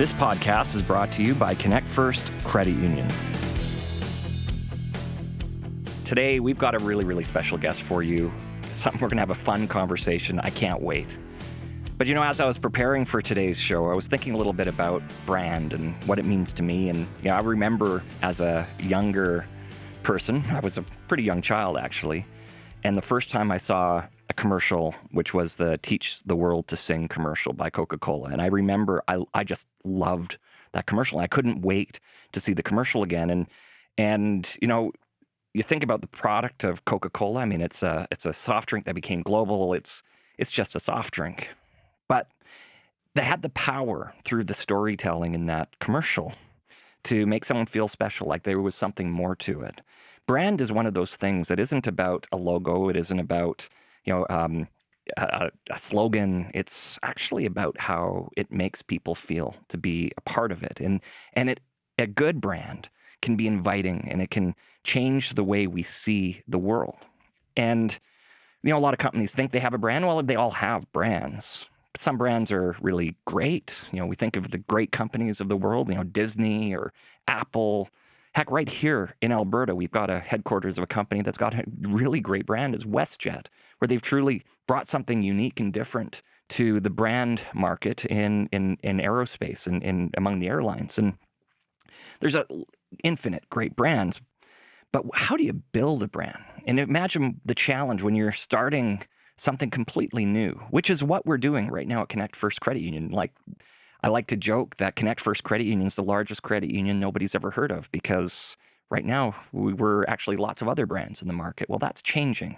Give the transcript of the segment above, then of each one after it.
This podcast is brought to you by Connect First Credit Union. Today, we've got a really, really special guest for you. We're going to have a fun conversation. I can't wait. But as I was preparing for today's show, I was thinking a little bit about brand and what it means to me. And I remember as a younger person, I was a pretty young child actually, and the first time I saw a commercial, which was the Teach the World to Sing commercial by Coca-Cola. And I remember I just loved that commercial. I couldn't wait to see the commercial again. And you think about the product of Coca-Cola. I mean, it's a soft drink that became global. It's just a soft drink. But they had the power through the storytelling in that commercial to make someone feel special, like there was something more to it. Brand is one of those things that isn't about a logo. It isn't about a slogan. It's actually about how it makes people feel to be a part of it. And a good brand can be inviting, and it can change the way we see the world. And a lot of companies think they have a brand. Well, they all have brands. Some brands are really great. We think of the great companies of the world, Disney or Apple. Heck, right here in Alberta, we've got a headquarters of a company that's got a really great brand is WestJet, where they've truly brought something unique and different to the brand market in aerospace and in among the airlines. And there's infinite great brands. But how do you build a brand? And imagine the challenge when you're starting something completely new, which is what we're doing right now at Connect First Credit Union. I like to joke that Connect First Credit Union is the largest credit union nobody's ever heard of, because right now we're actually lots of other brands in the market. Well, that's changing.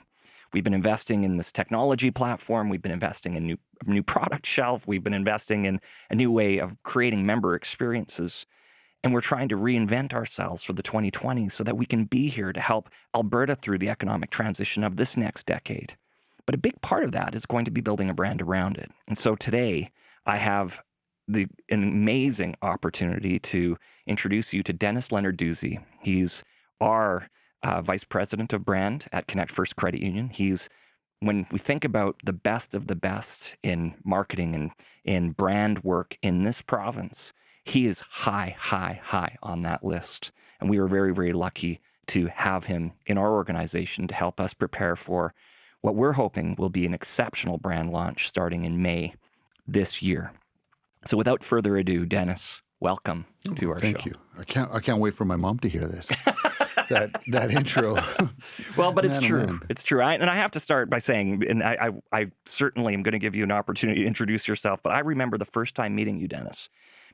We've been investing in this technology platform. We've been investing in new product shelf. We've been investing in a new way of creating member experiences. And we're trying to reinvent ourselves for the 2020s so that we can be here to help Alberta through the economic transition of this next decade. But a big part of that is going to be building a brand around it. And so today I have an amazing opportunity to introduce you to Dennis Lenarduzzi. He's our Vice President of Brand at Connect First Credit Union. When we think about the best of the best in marketing and in brand work in this province, he is high on that list. And we are very, very lucky to have him in our organization to help us prepare for what we're hoping will be an exceptional brand launch starting in May this year. So without further ado, Dennis, welcome to our show. Thank you. I can't wait for my mom to hear this. that intro. Well, but it's true. Man. It's true. And I have to start by saying, and I certainly am going to give you an opportunity to introduce yourself, but I remember the first time meeting you, Dennis,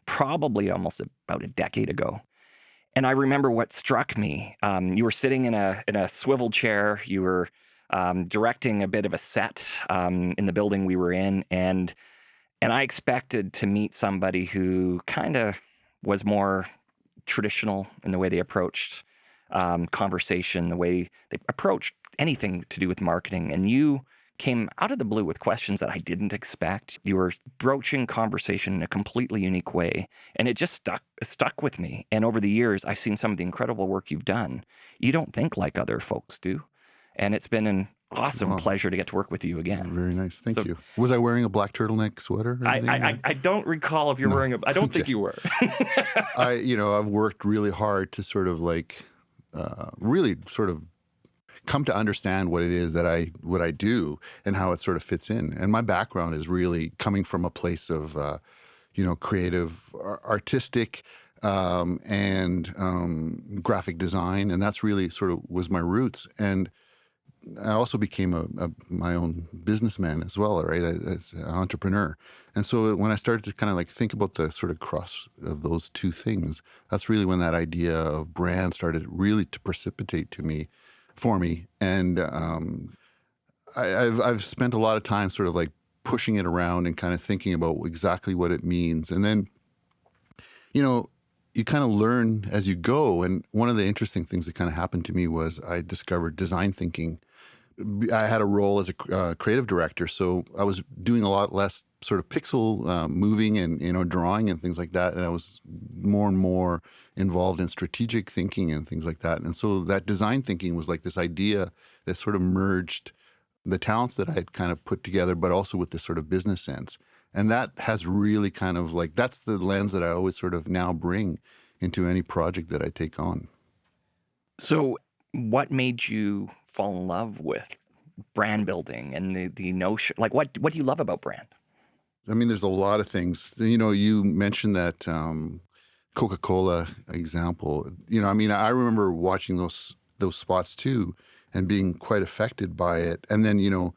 probably almost about a decade ago. And I remember what struck me. You were sitting in a swivel chair. You were directing a bit of a set in the building we were in, and I expected to meet somebody who kind of was more traditional in the way they approached conversation, the way they approached anything to do with marketing. And you came out of the blue with questions that I didn't expect. You were broaching conversation in a completely unique way, and it just stuck with me. And over the years, I've seen some of the incredible work you've done. You don't think like other folks do. And it's been an awesome pleasure to get to work with you again. Very nice. Thank you. Was I wearing a black turtleneck sweater? I don't recall if you're wearing I don't think you were. I've worked really hard to sort of really sort of come to understand what it is that I do and how it sort of fits in. And my background is really coming from a place of, creative, artistic, and graphic design. And that's really sort of was my roots. And I also became my own businessman as well, right, as an entrepreneur. And so when I started to kind of think about the sort of cross of those two things, that's really when that idea of brand started really to precipitate for me. And I've spent a lot of time sort of pushing it around and kind of thinking about exactly what it means. And then, you kind of learn as you go. And one of the interesting things that kind of happened to me was I discovered design thinking. I had a role as a creative director, so I was doing a lot less sort of pixel moving and drawing and things like that, and I was more and more involved in strategic thinking and things like that. And so that design thinking was like this idea that sort of merged the talents that I had kind of put together, but also with this sort of business sense. And that has really kind of like, that's the lens that I always sort of now bring into any project that I take on. So, what made you fall in love with brand building and the notion? Like, what do you love about brand? I mean, there's a lot of things. You mentioned that Coca-Cola example. I mean, I remember watching those spots too and being quite affected by it. And then,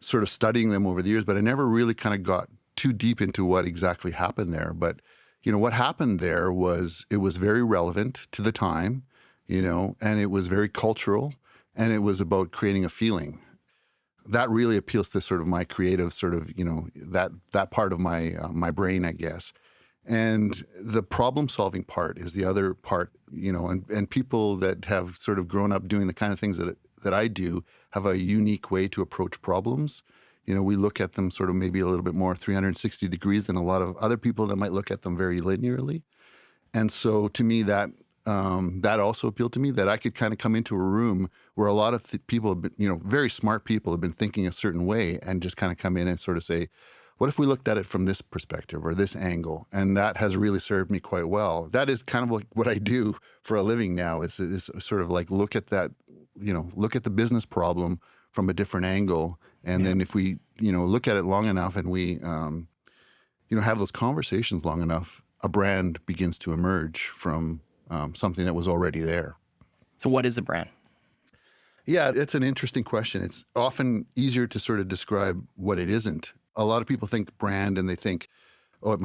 sort of studying them over the years, but I never really kind of got too deep into what exactly happened there. But, what happened there was it was very relevant to the time, and it was very cultural, and it was about creating a feeling. That really appeals to sort of my creative sort of, that part of my brain, I guess. And the problem solving part is the other part, and people that have sort of grown up doing the kind of things that I do have a unique way to approach problems. We look at them sort of maybe a little bit more 360 degrees than a lot of other people that might look at them very linearly. And so to me, that also appealed to me, that I could kind of come into a room where a lot of people have been, very smart people have been thinking a certain way and just kind of come in and sort of say, what if we looked at it from this perspective or this angle? And that has really served me quite well. That is kind of like what I do for a living now is sort of like look at that, look at the business problem from a different angle. And then if we, look at it long enough and we, have those conversations long enough, a brand begins to emerge from something that was already there. So what is a brand? Yeah, it's an interesting question. It's often easier to sort of describe what it isn't. A lot of people think brand and they think, oh,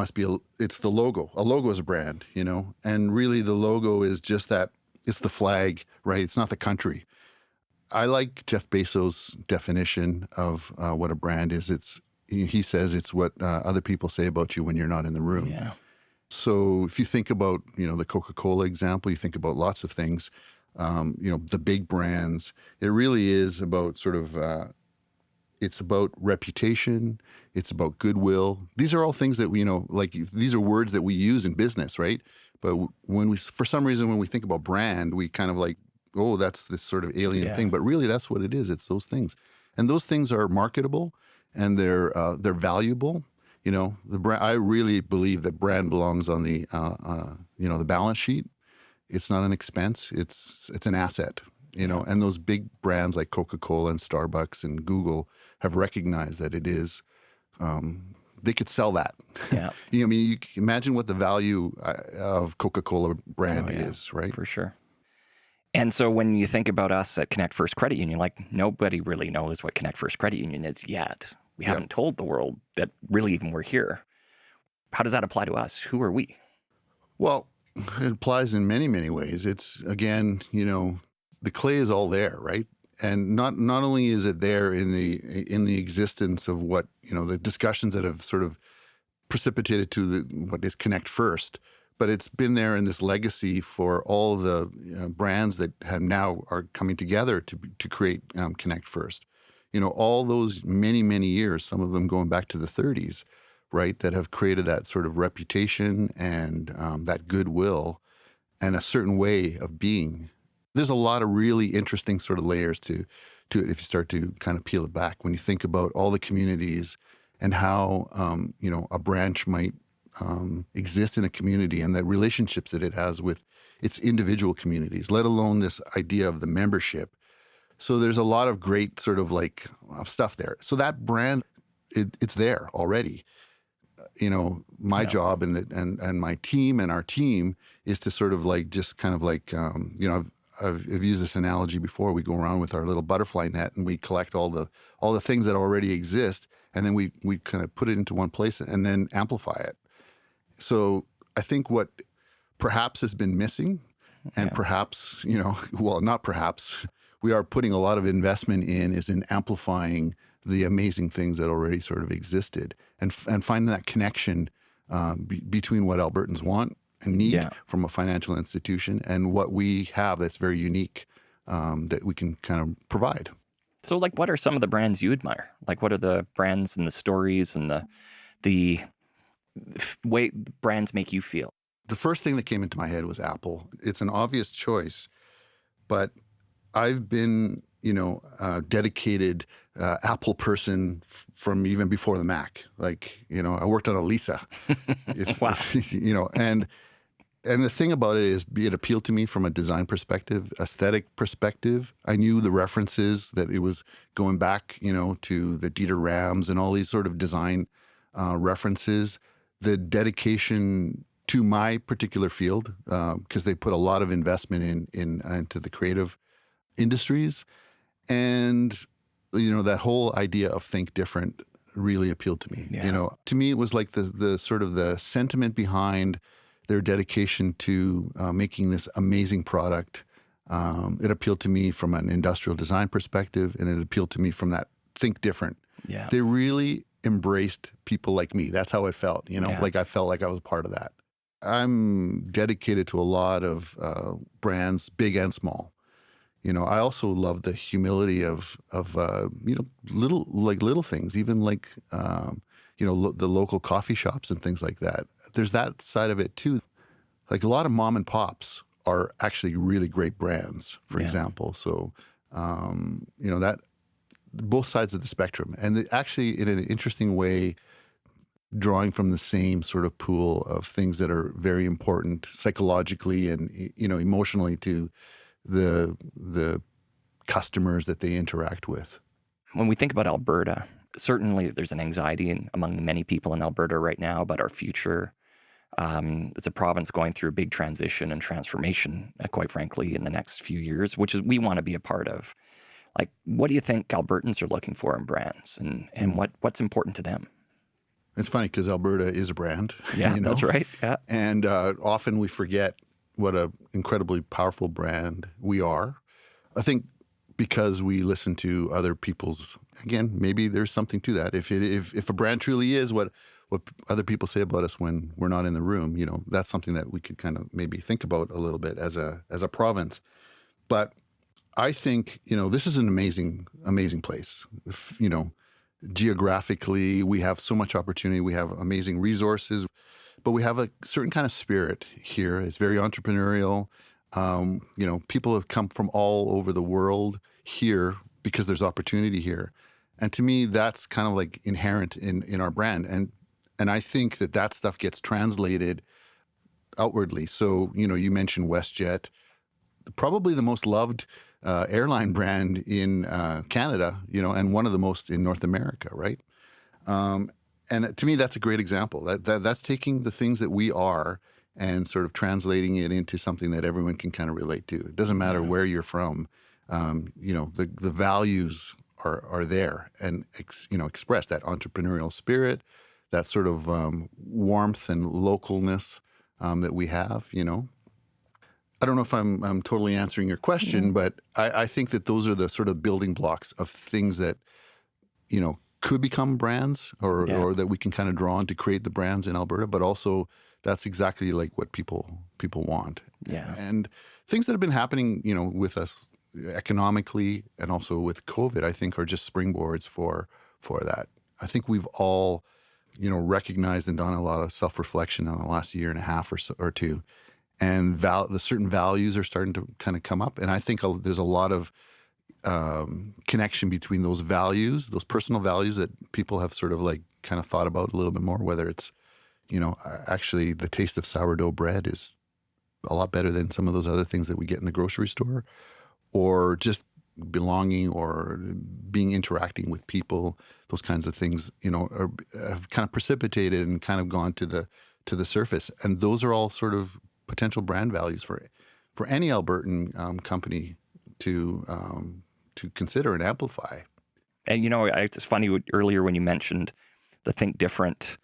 it's the logo. A logo is a brand, and really the logo is just that, it's the flag, right? It's not the country. I like Jeff Bezos' definition of what a brand is. He says it's what other people say about you when you're not in the room. Yeah. So if you think about, the Coca-Cola example, you think about lots of things, the big brands, it really is about sort of, it's about reputation. It's about goodwill. These are all things that we, these are words that we use in business, right? But for some reason, when we think about brand, we kind of like, oh, that's this sort of alien thing. But really, that's what it is. It's those things. And those things are marketable and they're valuable. The brand, I really believe that brand belongs on the, the balance sheet. It's not an expense. It's an asset, and those big brands like Coca-Cola and Starbucks and Google have recognized that it is, they could sell that. Yeah. I mean, you can imagine what the value of Coca-Cola brand is, right? For sure. And so when you think about us at Connect First Credit Union, like nobody really knows what Connect First Credit Union is yet. We haven't told the world that really even we're here. How does that apply to us? Who are we? Well, it applies in many, many ways. It's, again, the clay is all there, right? And not only is it there in the existence of what, the discussions that have sort of precipitated to what is Connect First, but it's been there in this legacy for all the brands that are coming together to create Connect First. All those many, many years, some of them going back to the 30s, right, that have created that sort of reputation and that goodwill and a certain way of being. There's a lot of really interesting sort of layers to it if you start to kind of peel it back. When you think about all the communities and how, a branch might exist in a community and the relationships that it has with its individual communities, let alone this idea of the membership. So there's a lot of great sort of like stuff there. So that brand, it's there already. My job and my team and our team is to sort of like just kind of like, I've used this analogy before. We go around with our little butterfly net and we collect all the things that already exist, and then we kind of put it into one place and then amplify it. So I think what perhaps has been missing, and perhaps, not perhaps, we are putting a lot of investment is in amplifying the amazing things that already sort of existed and finding that connection between what Albertans want and need from a financial institution and what we have that's very unique that we can kind of provide. So, like, what are some of the brands you admire? Like, what are the brands and the stories and the way brands make you feel? The first thing that came into my head was Apple. It's an obvious choice, but I've been, dedicated Apple person from even before the Mac. Like, I worked on a Lisa. Wow. And the thing about it is, it appealed to me from a design perspective, aesthetic perspective. I knew the references, that it was going back, to the Dieter Rams and all these sort of design references. The dedication to my particular field, because they put a lot of investment into the creative industries. And, that whole idea of think different really appealed to me. Yeah. To me, it was like the sort of the sentiment behind their dedication to making this amazing product. It appealed to me from an industrial design perspective, and it appealed to me from that think different. Yeah. They really embraced people like me. That's how it felt, Yeah. like I felt like I was part of that. I'm dedicated to a lot of brands, big and small. I also love the humility of little things, even like the local coffee shops and things like that. There's that side of it too. Like a lot of mom and pops are actually really great brands, for example. So that both sides of the spectrum, and actually in an interesting way, drawing from the same sort of pool of things that are very important psychologically and emotionally to the customers that they interact with. When we think about Alberta, certainly there's an anxiety among many people in Alberta right now about our future. It's a province going through a big transition and transformation, quite frankly, in the next few years, which is we want to be a part of. Like, what do you think Albertans are looking for in brands, and what's important to them? It's funny because Alberta is a brand. Yeah, that's right. Yeah. And often we forget what an incredibly powerful brand we are. I think because we listen to other people's, again, maybe there's something to that. If a brand truly is what other people say about us when we're not in the room, that's something that we could kind of maybe think about a little bit as a province. But I think, this is an amazing, amazing place. Geographically, we have so much opportunity. We have amazing resources, but we have a certain kind of spirit here. It's very entrepreneurial. People have come from all over the world here because there's opportunity here. And to me, that's kind of like inherent in our brand. And I think that stuff gets translated outwardly. So, you mentioned WestJet, probably the most loved airline brand in Canada, and one of the most in North America, right? And to me, that's a great example. That's taking the things that we are and sort of translating it into something that everyone can kind of relate to. It doesn't matter where you're from. The values are there and express that entrepreneurial spirit, that sort of warmth and localness that we have. I don't know if I'm totally answering your question, but I think that those are the sort of building blocks of things that could become brands or that we can kind of draw on to create the brands in Alberta, but also that's exactly like what people want. Yeah. And things that have been happening, with us economically and also with COVID, I think are just springboards for that. I think we've all, recognized and done a lot of self-reflection in the last year and a half or two. And the certain values are starting to kind of come up. And I think there's a lot of connection between those values, those personal values that people have sort of like kind of thought about a little bit more, whether it's, actually the taste of sourdough bread is a lot better than some of those other things that we get in the grocery store, or just belonging or interacting with people. Those kinds of things, have kind of precipitated and kind of gone to the surface. And those are all sort of potential brand values for any Albertan company to consider and amplify. And it's funny earlier when you mentioned the Think Different,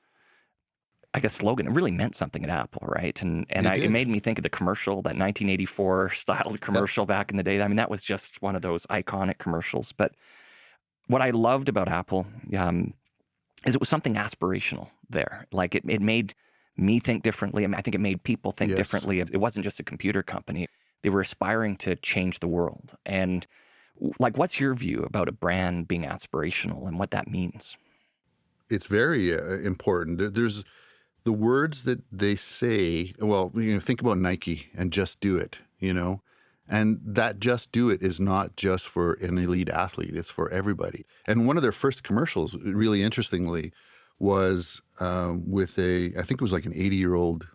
I guess, slogan. It really meant something at Apple, right? And it made me think of the commercial, that 1984 styled commercial back in the day. I mean, that was just one of those iconic commercials. But what I loved about Apple is it was something aspirational there. Like it made me think differently. I mean, I think it made people think differently. It wasn't just a computer company. They were aspiring to change the world. And like, what's your view about a brand being aspirational and what that means? It's very important. There's the words that they say. Well, think about Nike and just do it, And that Just Do It is not just for an elite athlete, it's for everybody. And one of their first commercials, really interestingly, was with I think it was like an 80-year-old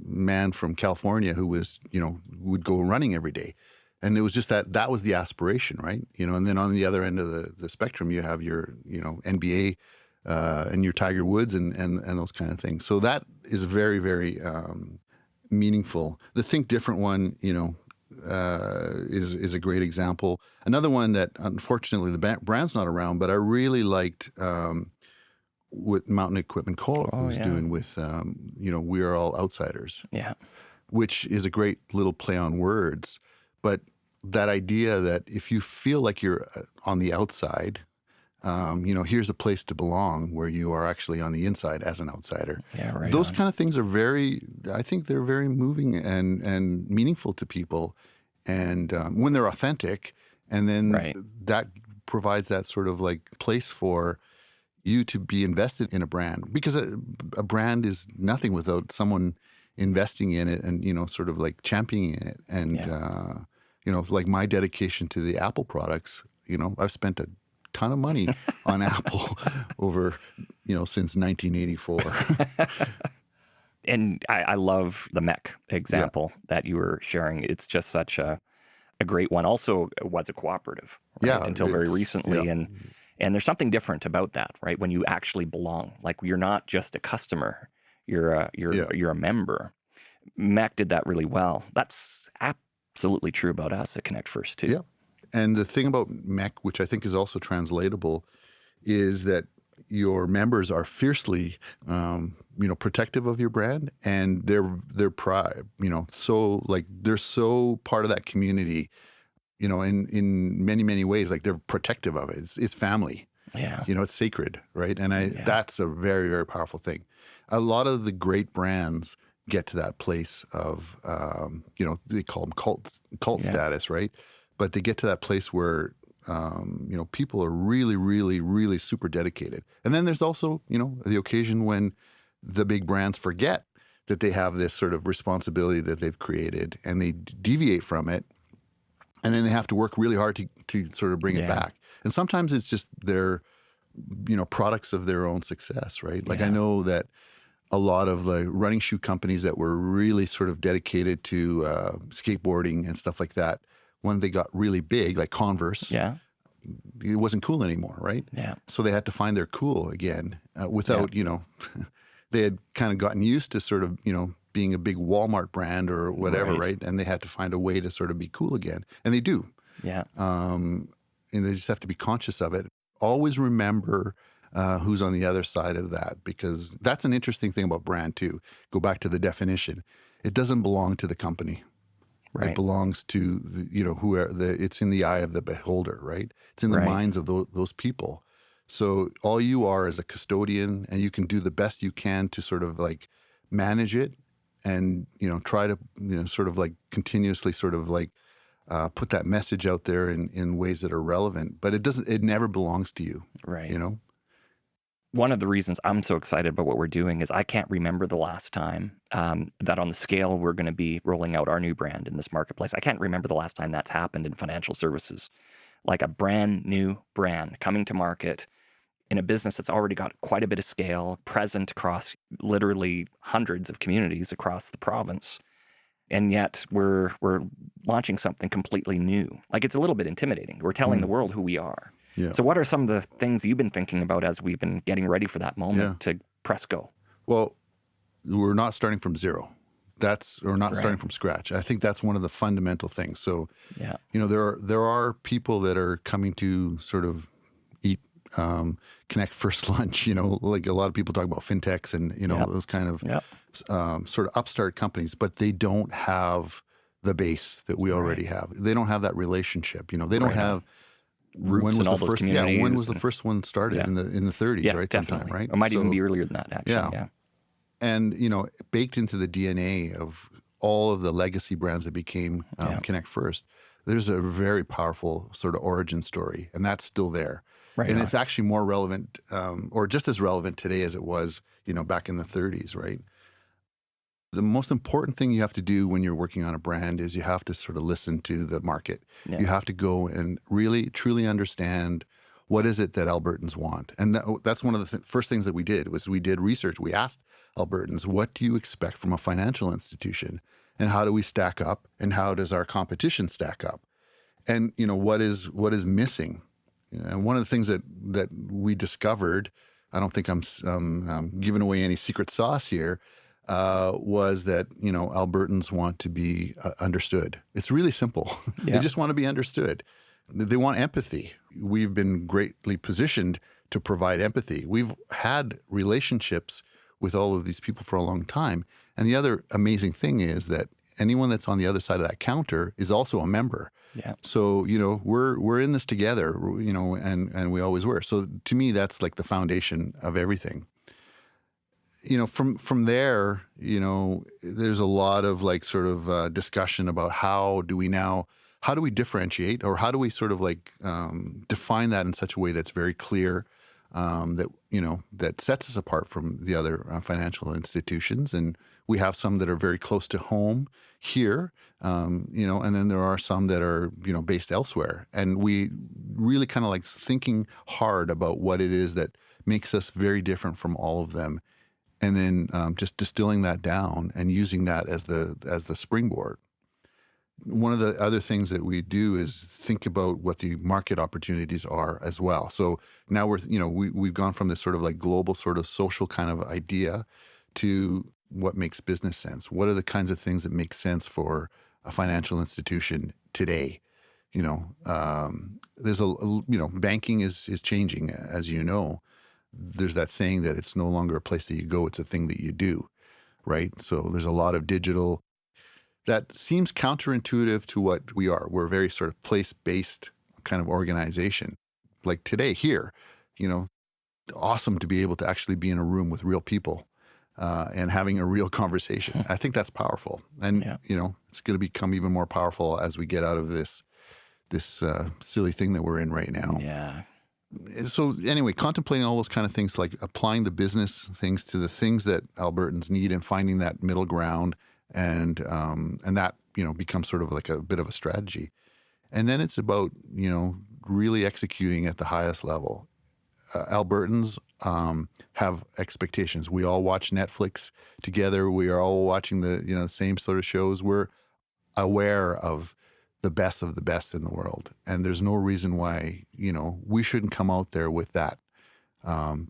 man from California who was, would go running every day. And it was just that was the aspiration, right? And then on the other end of the spectrum, you have your, NBA and your Tiger Woods and those kind of things. So that is very, very meaningful. The Think Different one, is a great example. Another one that unfortunately the brand's not around, but I really liked what Mountain Equipment Co-op was doing with, We Are All Outsiders. Yeah. Which is a great little play on words. But that idea that if you feel like you're on the outside, here's a place to belong where you are actually on the inside as an outsider. Yeah, right. Those kind of things are I think they're very moving and meaningful to people. And when they're authentic, and then that provides that sort of like place for you to be invested in a brand, because a brand is nothing without someone investing in it and, sort of like championing it. And, like my dedication to the Apple products, I've spent a ton of money on Apple over, since 1984. And I love the mech example that you were sharing. It's just such a great one. Also, it was a cooperative, right? Until very recently. And there's something different about that, right? When you actually belong, like you're not just a customer, you're a member. Mech did that really well. That's absolutely true about us at Connect First too. Yeah. And the thing about MEC, which I think is also translatable, is that your members are fiercely, protective of your brand, and they're pride, so like they're so part of that community, in many, many ways, like they're protective of it. It's family. Yeah. It's sacred, right? And that's a very, very powerful thing. A lot of the great brands get to that place of, they call them cult status, right? But they get to that place where, people are really, really, really super dedicated. And then there's also, the occasion when the big brands forget that they have this sort of responsibility that they've created, and they deviate from it. And then they have to work really hard to sort of bring it back. And sometimes it's just their, products of their own success, right? Like I know that a lot of the running shoe companies that were really sort of dedicated to skateboarding and stuff like that, when they got really big, like Converse, it wasn't cool anymore, right? Yeah. So they had to find their cool again without, they had kind of gotten used to sort of, being a big Walmart brand or whatever, right? And they had to find a way to sort of be cool again. And they do. Yeah. And they just have to be conscious of it. Always remember who's on the other side of that, because that's an interesting thing about brand too. Go back to the definition. It doesn't belong to the company. Right. It belongs to it's in the eye of the beholder, right? It's in the minds of those people. So all you are is a custodian, and you can do the best you can to sort of like manage it, and try to sort of like continuously sort of like put that message out there in ways that are relevant. But it never belongs to you, right? One of the reasons I'm so excited about what we're doing is I can't remember the last time that on the scale we're going to be rolling out our new brand in this marketplace. I can't remember the last time that's happened in financial services, like a brand new brand coming to market in a business that's already got quite a bit of scale, present across literally hundreds of communities across the province. And yet we're launching something completely new. Like, it's a little bit intimidating. We're telling the world who we are. Yeah. So what are some of the things you've been thinking about as we've been getting ready for that moment to press go? Well, we're not starting from zero. We're not starting from scratch. I think that's one of the fundamental things. So, there are people that are coming to sort of eat Connect First lunch, like a lot of people talk about fintechs and, those kind of sort of upstart companies, but they don't have the base that we already have. They don't have that relationship. They don't have roots in all those communities. When was the first one started? In the 30s, right? Definitely. Sometime, right? It might even be earlier than that, actually. Yeah. And, baked into the DNA of all of the legacy brands that became Connect First, there's a very powerful sort of origin story, and that's still there. Right. And it's actually more relevant, or just as relevant today as it was, back in the 30s, right? The most important thing you have to do when you're working on a brand is you have to sort of listen to the market. Yeah. You have to go and really, truly understand what is it that Albertans want. And that's one of the first things that we did was we did research. We asked Albertans, what do you expect from a financial institution? And how do we stack up? And how does our competition stack up? And, what is missing? And one of the things that we discovered, I don't think I'm giving away any secret sauce here, was that, Albertans want to be understood. It's really simple. Yeah. They just want to be understood. They want empathy. We've been greatly positioned to provide empathy. We've had relationships with all of these people for a long time. And the other amazing thing is that anyone that's on the other side of that counter is also a member. Yeah. So, we're in this together, and we always were. So to me, that's like the foundation of everything. From there, there's a lot of like sort of discussion about how do we differentiate, or how do we sort of like define that in such a way that's very clear, that sets us apart from the other financial institutions. And we have some that are very close to home here, and then there are some that are, based elsewhere. And we really kind of like thinking hard about what it is that makes us very different from all of them. And then just distilling that down and using that as the springboard. One of the other things that we do is think about what the market opportunities are as well. So now we've gone from this sort of like global sort of social kind of idea to what makes business sense. What are the kinds of things that make sense for a financial institution today? There's banking is changing, as you know. There's that saying that it's no longer a place that you go, it's a thing that you do, right? So there's a lot of digital that seems counterintuitive to what we are. We're a very sort of place-based kind of organization. Like today here, awesome to be able to actually be in a room with real people and having a real conversation. I think that's powerful. And, it's going to become even more powerful as we get out of this silly thing that we're in right now. Yeah. So anyway, contemplating all those kind of things, like applying the business things to the things that Albertans need and finding that middle ground, and that becomes sort of like a bit of a strategy. And then it's about really executing at the highest level. Albertans have expectations. We all watch Netflix together. We are all watching the same sort of shows. We're aware of the best in the world. And there's no reason why, we shouldn't come out there with that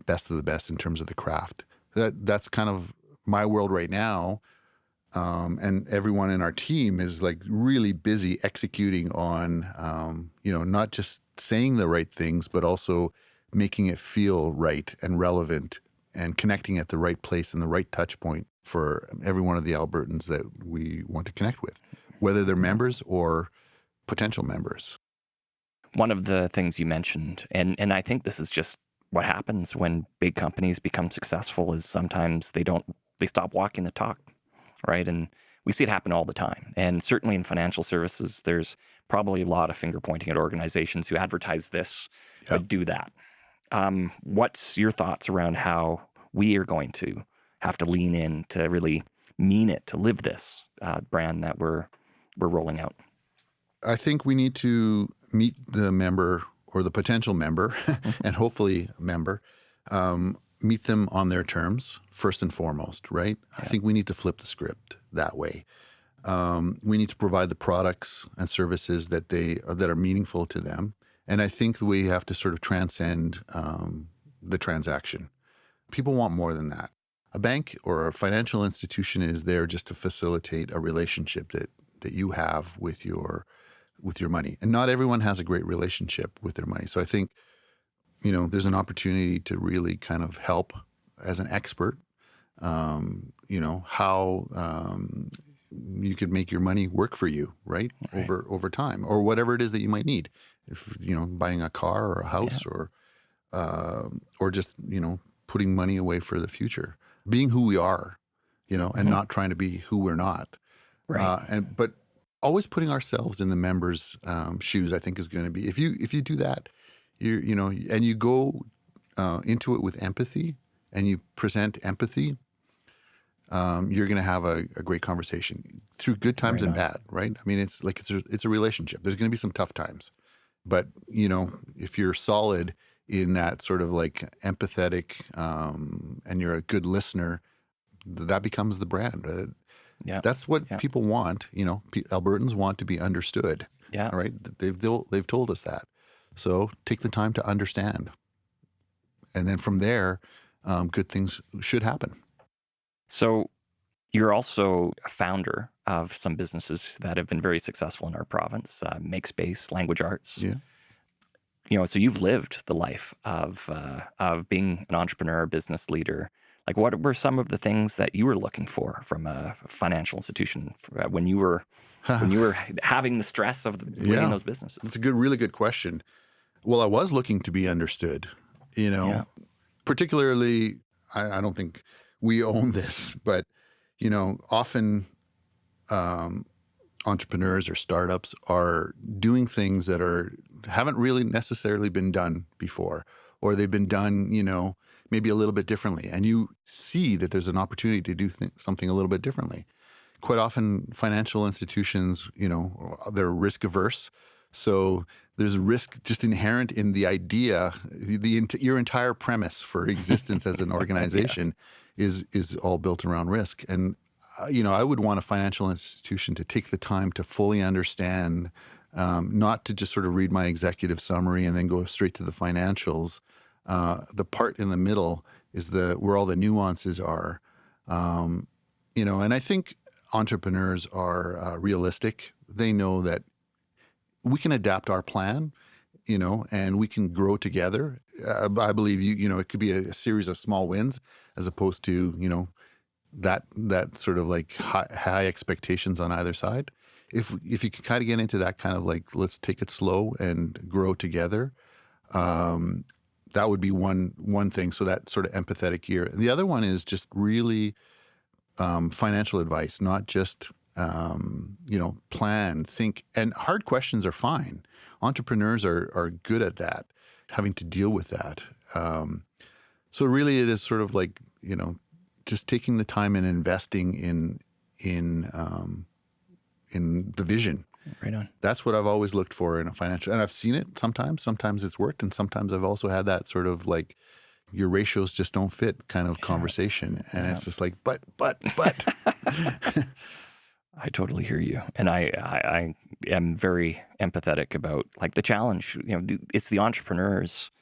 best of the best in terms of the craft. That's kind of my world right now. And everyone in our team is like really busy executing on, not just saying the right things, but also making it feel right and relevant and connecting at the right place and the right touch point for every one of the Albertans that we want to connect with, whether they're members or potential members. One of the things you mentioned, and I think this is just what happens when big companies become successful, is sometimes they stop walking the talk, right? And we see it happen all the time. And certainly in financial services, there's probably a lot of finger pointing at organizations who advertise this, but do that. What's your thoughts around how we are going to have to lean in to really mean it, to live this brand that we're rolling out? I think we need to meet the member or the potential member and hopefully member, meet them on their terms first and foremost, right? Yeah. I think we need to flip the script that way. We need to provide the products and services that are meaningful to them. And I think we have to sort of transcend the transaction. People want more than that. A bank or a financial institution is there just to facilitate a relationship that you have with your money. And not everyone has a great relationship with their money. So I think, there's an opportunity to really kind of help as an expert, how you could make your money work for you, right? Over time, or whatever it is that you might need. If, buying a car or a house, or just, putting money away for the future, being who we are, and not trying to be who we're not. Right. But always putting ourselves in the members' shoes, I think is going to be, if you do that, and you go into it with empathy and you present empathy, you're going to have a great conversation through good times Right and on. bad, right? I mean, it's a relationship. There's going to be some tough times, but if you're solid in that sort of like empathetic, and you're a good listener, that becomes the brand. Yeah. That's what Yeah. people want. Albertans want to be understood. Yeah. All right, they've told us that. So take the time to understand, and then from there, good things should happen. So you're also a founder of some businesses that have been very successful in our province, Make Space, Language Arts. Yeah. So you've lived the life of being an entrepreneur, business leader. Like, what were some of the things that you were looking for from a financial institution when you were having the stress of leading Yeah, those businesses? it's a really good question. Well, I was looking to be understood. Yeah. Particularly, I don't think we own this, but often entrepreneurs or startups are doing things that haven't really necessarily been done before, or they've been done, maybe a little bit differently. And you see that there's an opportunity to do something a little bit differently. Quite often, financial institutions, they're risk averse. So there's risk just inherent in the idea. Your entire premise for existence as an organization is all built around risk. And I would want a financial institution to take the time to fully understand, not to just sort of read my executive summary and then go straight to the financials. The part in the middle is where all the nuances are. And I think entrepreneurs are realistic. They know that we can adapt our plan, and we can grow together. I believe it could be a series of small wins as opposed to, that sort of like high expectations on either side. If you can kind of get into that kind of like, let's take it slow and grow together, that would be one thing. So that sort of empathetic ear. The other one is just really financial advice, not just plan, think, and hard questions are fine. Entrepreneurs are good at that, having to deal with that. So really, it is sort of like just taking the time and investing in the vision. Right on. That's what I've always looked for in a financial, and I've seen it sometimes. Sometimes it's worked, and sometimes I've also had that sort of like your ratios just don't fit kind of conversation, and it's just like, but. I totally hear you, and I am very empathetic about like the challenge. It's the entrepreneurs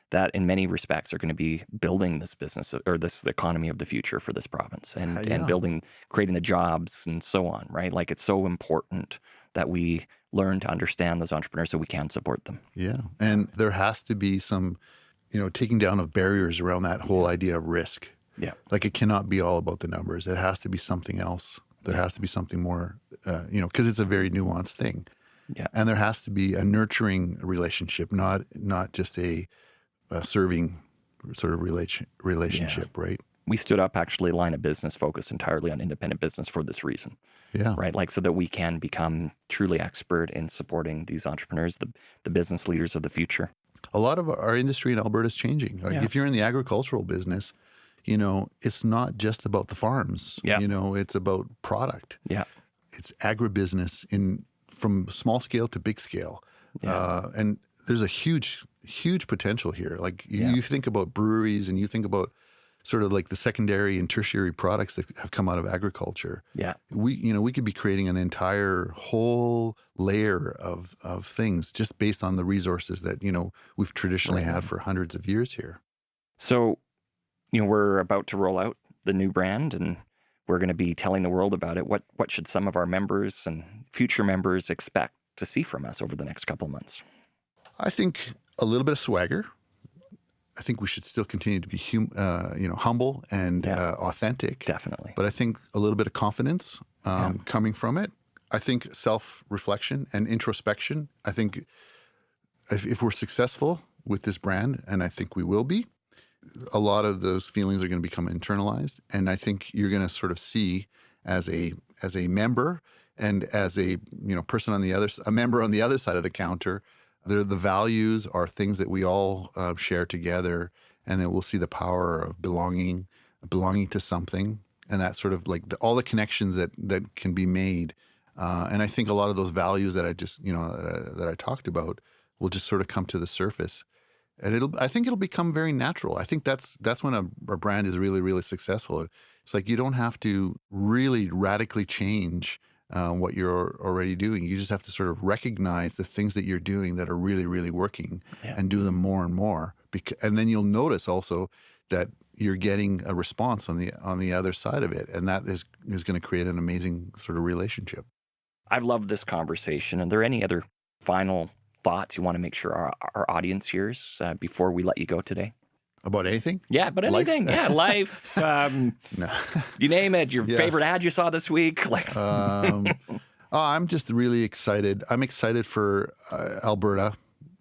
that, in many respects, are going to be building this business or the economy of the future for this province, and creating the jobs and so on. Right? Like, it's so important that we learn to understand those entrepreneurs so we can support them. Yeah, and there has to be some, taking down of barriers around that whole idea of risk. Yeah. Like, it cannot be all about the numbers. It has to be something else. There has to be something more, because it's a very nuanced thing. Yeah. And there has to be a nurturing relationship, not just a serving sort of relationship, right? We stood up actually a line of business focused entirely on independent business for this reason. Yeah. Right. Like, so that we can become truly expert in supporting these entrepreneurs, the business leaders of the future. A lot of our industry in Alberta is changing. Like, if you're in the agricultural business, it's not just about the farms. Yeah. It's about product. Yeah. It's agribusiness from small scale to big scale. Yeah. And there's a huge potential here. Like, you think about breweries, and you think about sort of like the secondary and tertiary products that have come out of agriculture. Yeah. We could be creating an entire whole layer of things just based on the resources that, we've traditionally had for hundreds of years here. So, we're about to roll out the new brand, and we're going to be telling the world about it. What should some of our members and future members expect to see from us over the next couple of months? I think a little bit of swagger. I think we should still continue to be humble and authentic. Definitely. But I think a little bit of confidence coming from it. I think self-reflection and introspection. I think if we're successful with this brand, and I think we will be, a lot of those feelings are going to become internalized. And I think you're going to sort of see as a member and as a person on a member on the other side of the counter, the values are things that we all share together, and then we'll see the power of belonging to something, and that sort of like all the connections that can be made. And I think a lot of those values that I just, that I talked about will just sort of come to the surface. And I think it'll become very natural. I think that's when a brand is really, really successful. It's like you don't have to really radically change what you're already doing. You just have to sort of recognize the things that you're doing that are really, really working and do them more and more. And then you'll notice also that you're getting a response on the other side of it. And that is going to create an amazing sort of relationship. I've loved this conversation. Are there any other final thoughts you want to make sure our audience hears before we let you go today? About anything? Yeah, about anything. Life? Yeah, life. No. You name it. Your favorite ad you saw this week? I'm just really excited. I'm excited for Alberta.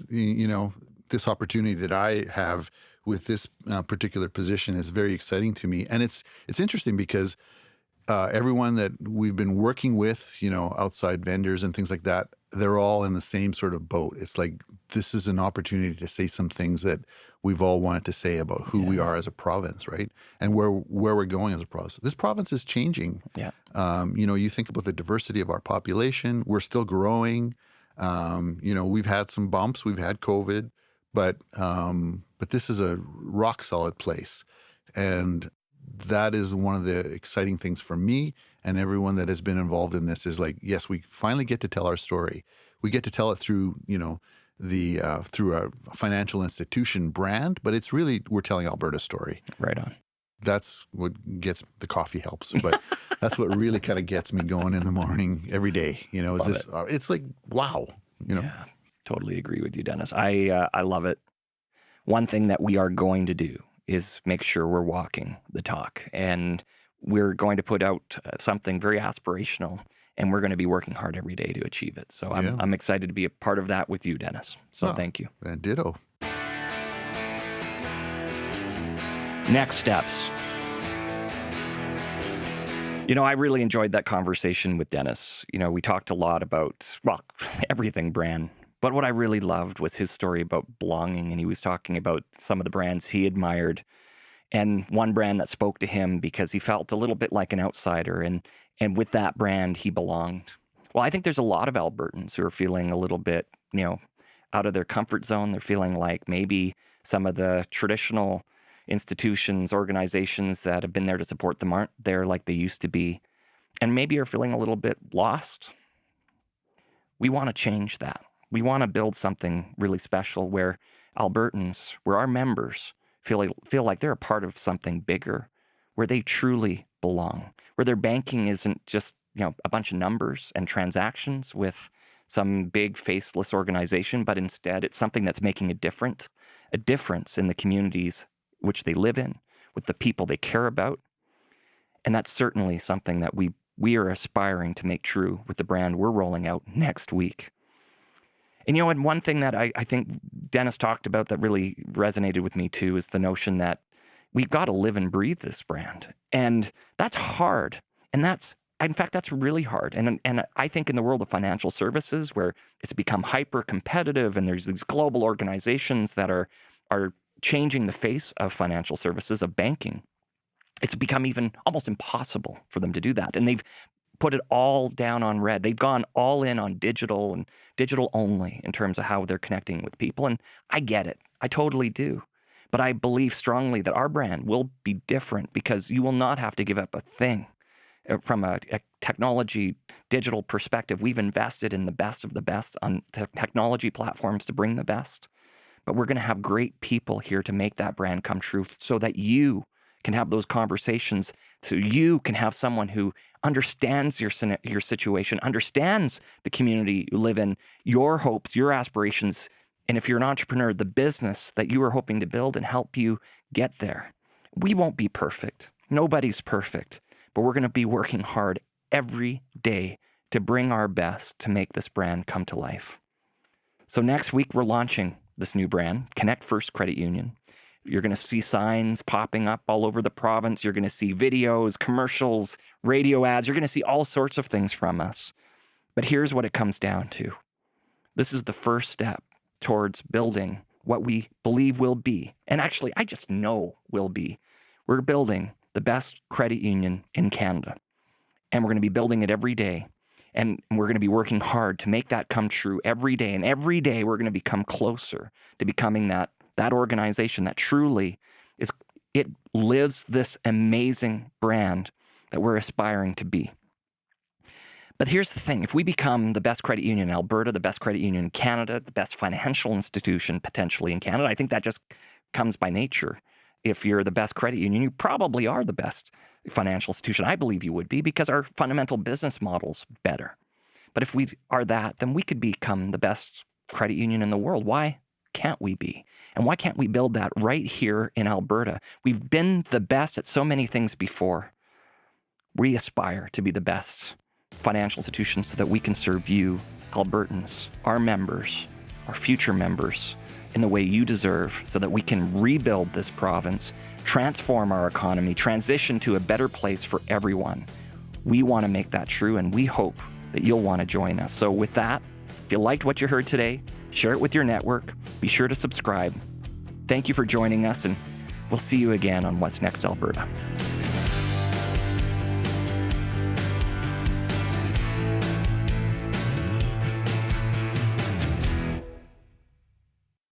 This opportunity that I have with this particular position is very exciting to me. And it's interesting because everyone that we've been working with, outside vendors and things like that, they're all in the same sort of boat. It's like, this is an opportunity to say some things that we've all wanted to say about who we are as a province, right? And where we're going as a province. This province is changing. Yeah. You think about the diversity of our population. We're still growing. We've had some bumps. We've had COVID, but this is a rock solid place. And that is one of the exciting things for me and everyone that has been involved in this is like, yes, we finally get to tell our story. We get to tell it through, through a financial institution brand, but it's really, we're telling Alberta's story. Right on. That's what gets, the coffee helps, but that's what really kind of gets me going in the morning every day, it's like, wow, Yeah, totally agree with you, Dennis. I love it. One thing that we are going to do is make sure we're walking the talk. And we're going to put out something very aspirational, and we're going to be working hard every day to achieve it. So I'm excited to be a part of that with you, Dennis. So thank you. And ditto. Next steps. I really enjoyed that conversation with Dennis. We talked a lot about, everything brand. But what I really loved was his story about belonging, and he was talking about some of the brands he admired, and one brand that spoke to him because he felt a little bit like an outsider, and with that brand, he belonged. Well, I think there's a lot of Albertans who are feeling a little bit, out of their comfort zone. They're feeling like maybe some of the traditional institutions, organizations that have been there to support them aren't there like they used to be, and maybe are feeling a little bit lost. We want to change that. We want to build something really special where Albertans, where our members feel like they're a part of something bigger, where they truly belong, where their banking isn't just, a bunch of numbers and transactions with some big faceless organization, but instead it's something that's making a difference in the communities which they live in, with the people they care about. And that's certainly something that we are aspiring to make true with the brand we're rolling out next week. And one thing that I think Dennis talked about that really resonated with me too is the notion that we've got to live and breathe this brand. And that's hard. And that's really hard. And I think in the world of financial services, where it's become hyper competitive and there's these global organizations that are changing the face of financial services, of banking, it's become even almost impossible for them to do that. And they've put it all down on red. They've gone all in on digital and digital only in terms of how they're connecting with people. And I get it. I totally do. But I believe strongly that our brand will be different because you will not have to give up a thing. From a technology, digital perspective, we've invested in the best of the best on technology platforms to bring the best. But we're going to have great people here to make that brand come true so that you can have those conversations, so you can have someone who understands your situation, understands the community you live in, your hopes, your aspirations, and if you're an entrepreneur, the business that you are hoping to build and help you get there. We won't be perfect. Nobody's perfect, but we're going to be working hard every day to bring our best to make this brand come to life. So next week, we're launching this new brand, Connect First Credit Union. You're going to see signs popping up all over the province. You're going to see videos, commercials, radio ads. You're going to see all sorts of things from us. But here's what it comes down to. This is the first step towards building what we believe will be, and actually, I just know will be. We're building the best credit union in Canada. And we're going to be building it every day. And we're going to be working hard to make that come true every day. And every day we're going to become closer to becoming that organization that truly it lives this amazing brand that we're aspiring to be. But here's the thing. If we become the best credit union in Alberta, the best credit union in Canada, the best financial institution potentially in Canada, I think that just comes by nature. If you're the best credit union, you probably are the best financial institution. I believe you would be, because our fundamental business model's better. But if we are that, then we could become the best credit union in the world. Why can't we be? And why can't we build that right here in Alberta? We've been the best at so many things before. We aspire to be the best financial institutions so that we can serve you, Albertans, our members, our future members, in the way you deserve, so that we can rebuild this province, transform our economy, transition to a better place for everyone. We want to make that true, and we hope that you'll want to join us. So with that, if you liked what you heard today, share it with your network. Be sure to subscribe. Thank you for joining us, and we'll see you again on What's Next Alberta.